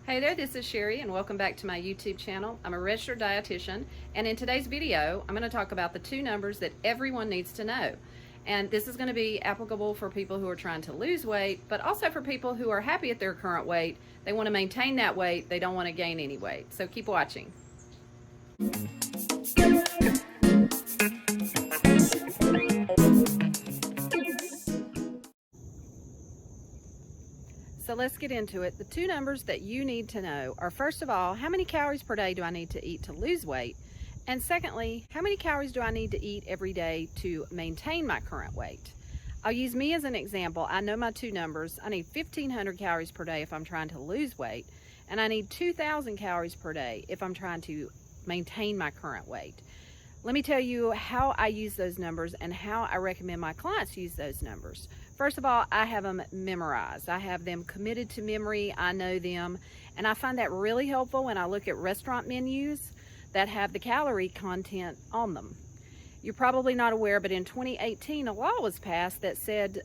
Hey there, this is Sherri and welcome back to my YouTube channel. I'm a registered dietitian, and in today's video I'm going to talk about the two numbers that everyone needs to know. And this is going to be applicable for people who are trying to lose weight, but also for people who are happy at their current weight. They want to maintain that weight, they don't want to gain any weight. So keep watching. So let's get into it. The two numbers that you need to know are, first of all, how many calories per day do I need to eat to lose weight? And secondly, how many calories do I need to eat every day to maintain my current weight? I'll use me as an example. I know my two numbers. I need 1,500 calories per day if I'm trying to lose weight, and I need 2,000 calories per day if I'm trying to maintain my current weight. Let me tell you how I use those numbers and how I recommend my clients use those numbers. First of all, I have them memorized. I have them committed to memory. I know them, and I find that really helpful when I look at restaurant menus that have the calorie content on them. You're probably not aware, but in 2018, a law was passed that said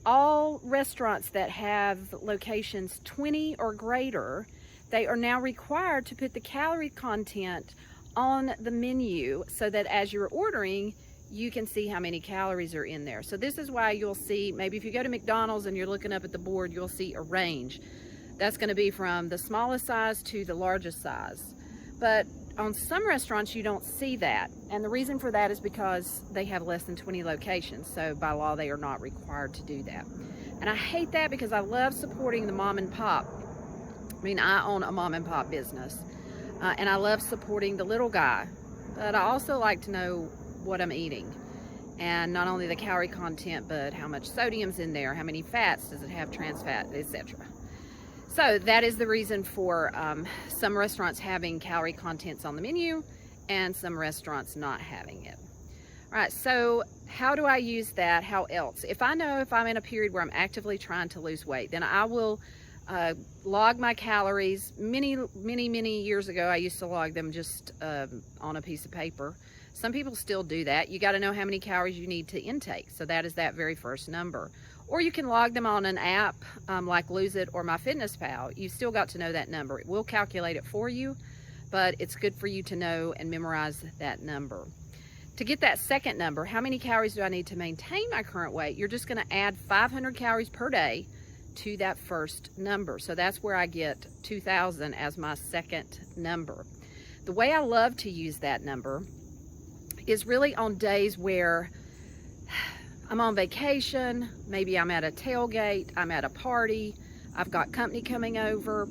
all restaurants that have locations 20 or greater, they are now required to put the calorie content on the menu so that as you're ordering, you can see how many calories are in there. So this is why you'll see, maybe if you go to McDonald's and you're looking up at the board, you'll see a range. That's going to be from the smallest size to the largest size. But on some restaurants, you don't see that. And the reason for that is because they have less than 20 locations. So by law, they are not required to do that. And I hate that because I love supporting the mom and pop. I mean, I own a mom and pop business. And I love supporting the little guy. But I also like to know what I'm eating, and not only the calorie content, but how much sodium's in there, how many fats, does it have trans fat, etc. So that is the reason for some restaurants having calorie contents on the menu and some restaurants not having it. All right, so how do I use that? How else? If I know if I'm in a period where I'm actively trying to lose weight, then I will log my calories. Many years ago, I used to log them just on a piece of paper. Some people still do that. You got to know how many calories you need to intake. So that is that very first number. Or you can log them on an app like Lose It or MyFitnessPal. You still got to know that number. It will calculate it for you, but it's good for you to know and memorize that number. To get that second number, how many calories do I need to maintain my current weight? You're just going to add 500 calories per day to that first number. So that's where I get 2,000 as my second number. The way I love to use that number is really on days where I'm on vacation, maybe I'm at a tailgate, I'm at a party, I've got company coming over.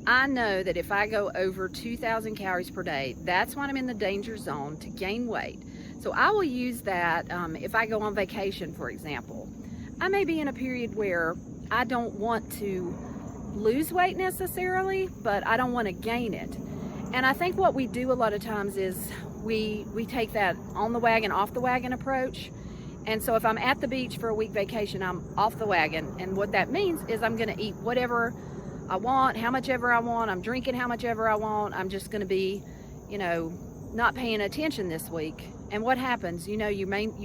I know that if I go over 2,000 calories per day, that's when I'm in the danger zone to gain weight. So I will use that if I go on vacation, for example. I may be in a period where I don't want to lose weight necessarily, but I don't want to gain it. And I think what we do a lot of times is we take that on the wagon, off the wagon approach. And so if I'm at the beach for a week vacation, I'm off the wagon. And what that means is I'm going to eat whatever I want, how much ever I want. I'm drinking how much ever I want. I'm just going to be, not paying attention this week. And what happens? You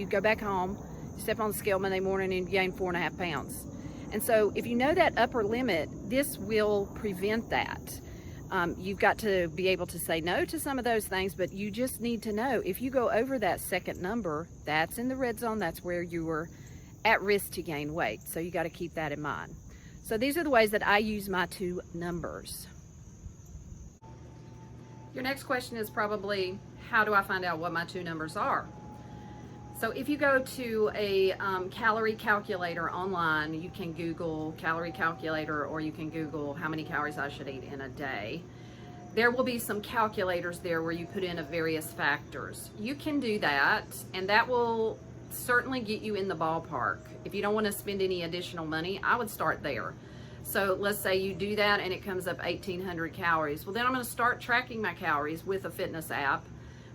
go back home, step on the scale Monday morning, and you gain 4.5 pounds. And so if you know that upper limit, this will prevent that. You've got to be able to say no to some of those things, but you just need to know if you go over that second number, that's in the red zone, that's where you are at risk to gain weight. So you got to keep that in mind. So these are the ways that I use my two numbers. Your next question is probably, how do I find out what my two numbers are? So if you go to a calorie calculator online, you can Google calorie calculator, or you can Google how many calories I should eat in a day. There will be some calculators there where you put in various factors. You can do that, and that will certainly get you in the ballpark. If you don't want to spend any additional money, I would start there. So let's say you do that and it comes up 1,800 calories. Well, then I'm going to start tracking my calories with a fitness app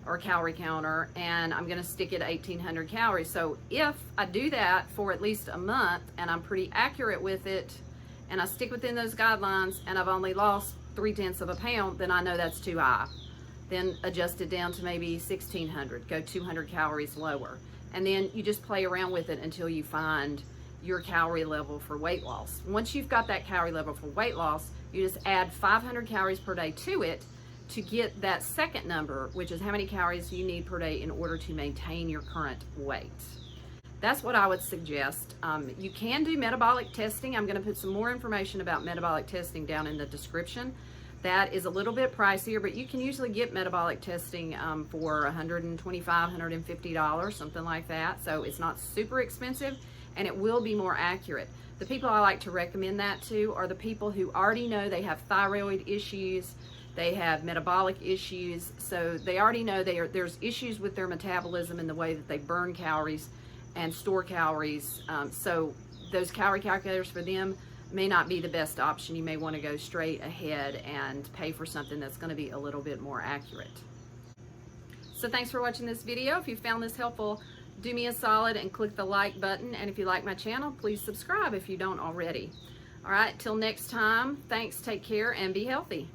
or calorie counter, and I'm going to stick it at 1,800 calories. So if I do that for at least a month and I'm pretty accurate with it and I stick within those guidelines and I've only lost 0.3 of a pound, then I know that's too high. Then adjust it down to maybe 1,600, go 200 calories lower. And then you just play around with it until you find your calorie level for weight loss. Once you've got that calorie level for weight loss, You just add 500 calories per day to it to get that second number, which is how many calories you need per day in order to maintain your current weight. That's what I would suggest. You can do metabolic testing. I'm going to put some more information about metabolic testing down in the description. That is a little bit pricier, but you can usually get metabolic testing for $125, $150, something like that. So it's not super expensive, and it will be more accurate. The people I like to recommend that to are the people who already know they have thyroid issues, they have metabolic issues, so they already know there's issues with their metabolism and the way that they burn calories and store calories. So those calorie calculators for them may not be the best option. You may want to go straight ahead and pay for something that's going to be a little bit more accurate. So thanks for watching this video. If you found this helpful, do me a solid and click the like button. And if you like my channel, please subscribe if you don't already. All right, till next time, thanks, take care, and be healthy.